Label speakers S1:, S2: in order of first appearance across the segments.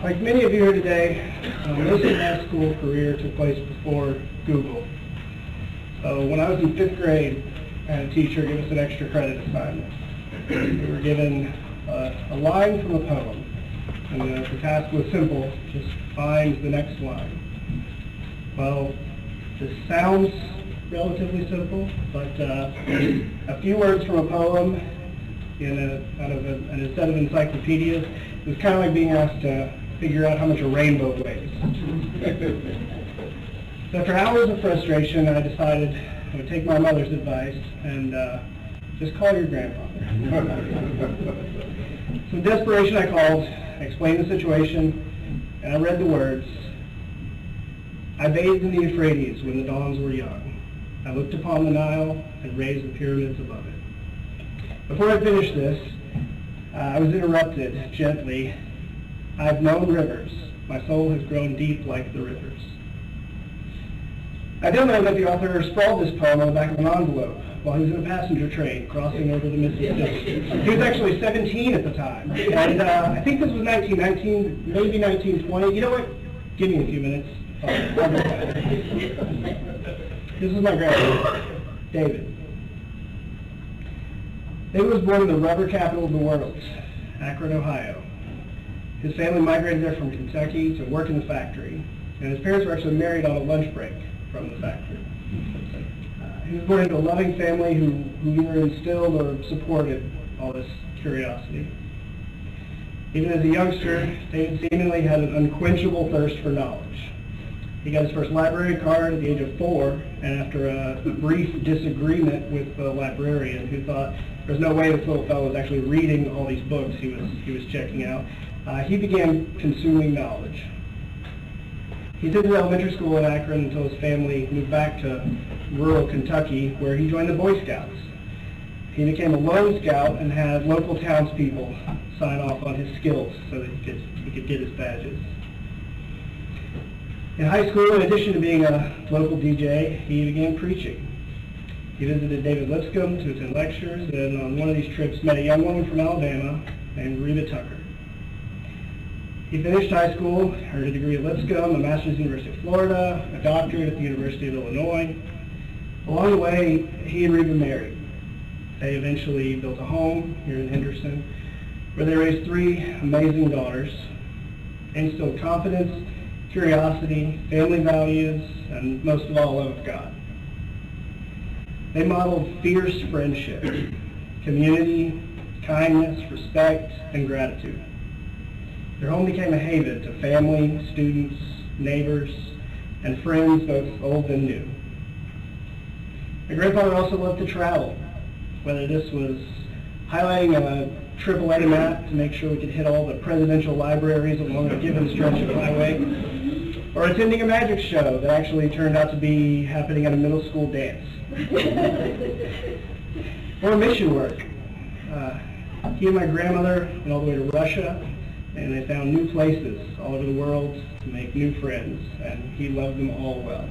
S1: Like many of you here today, most of my school career took place before Google. So when I was in 5th grade, I had a teacher give us an extra credit assignment. We were given a line from a poem, and the task was simple: just find the next line. Well, this sounds relatively simple, but a few words from a poem out of a set of encyclopedias, it was kind of like being asked to figure out how much a rainbow weighs. So after hours of frustration, I decided I would take my mother's advice and just call your grandfather. So in desperation, I called, I explained the situation, and I read the words: I bathed in the Euphrates when the dawns were young. I looked upon the Nile and raised the pyramids above it. Before I finished this, I was interrupted gently. I've known rivers. My soul has grown deep like the rivers. I didn't know that the author sprawled this poem on the back of an envelope while he was in a passenger train crossing over the Mississippi. He was actually 17 at the time. And I think this was 1919, maybe 1920. You know what? Give me a few minutes. I'll go back. This is my grandfather, David. David was born in the rubber capital of the world, Akron, Ohio. His family migrated there from Kentucky to work in the factory, and his parents were actually married on a lunch break from the factory. He was born into a loving family who either instilled or supported all this curiosity. Even as a youngster, David seemingly had an unquenchable thirst for knowledge. He got his first library card at the age of 4, and after a brief disagreement with the librarian, who thought there's no way this little fellow was actually reading all these books he was checking out, he began consuming knowledge. He attended elementary school in Akron until his family moved back to rural Kentucky, where he joined the Boy Scouts. He became a lone scout and had local townspeople sign off on his skills so that he could get his badges. In high school, in addition to being a local DJ, he began preaching. He visited David Lipscomb to attend lectures, and on one of these trips met a young woman from Alabama named Reba Tucker. He finished high school, earned a degree at Lipscomb, a master's at the University of Florida, a doctorate at the University of Illinois. Along the way, he and Reba married. They eventually built a home here in Henderson, where they raised 3 amazing daughters, instilled confidence, curiosity, family values, and most of all, love of God. They modeled fierce friendship, community, kindness, respect, and gratitude. Their home became a haven to family, students, neighbors, and friends both old and new. My grandfather also loved to travel, whether this was highlighting a AAA map to make sure we could hit all the presidential libraries along a given stretch of highway, or attending a magic show that actually turned out to be happening at a middle school dance. Or mission work. He and my grandmother went all the way to Russia, and they found new places all over the world to make new friends, and he loved them all well.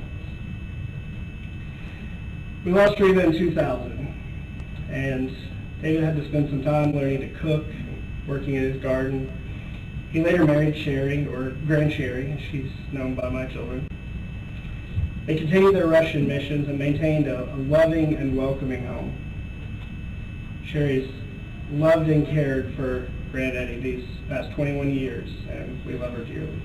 S1: We lost Reba in 2000, and David had to spend some time learning to cook, working in his garden. He later married Sherry, or Grand Sherry, as she's known by my children. They continued their Russian missions and maintained a loving and welcoming home. Sherry's loved and cared for Granddaddy these past 21 years, and we love her dearly.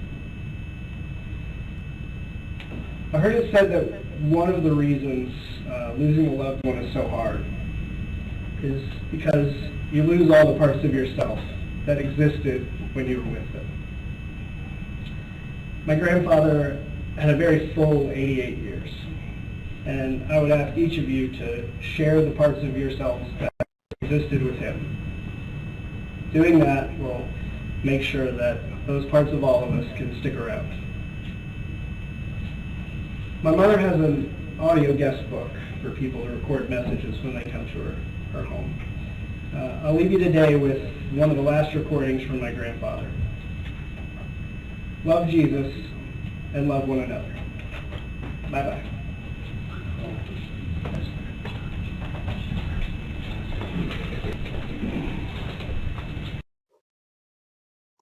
S1: I heard it said that one of the reasons losing a loved one is so hard is because you lose all the parts of yourself that existed when you were with them. My grandfather had a very full 88 years, and I would ask each of you to share the parts of yourselves that existed with him. Doing that will make sure that those parts of all of us can stick around. My mother has an audio guest book for people to record messages when they come to her home. I'll leave you today with one of the last recordings from my grandfather. Love Jesus and love one another. Bye-bye.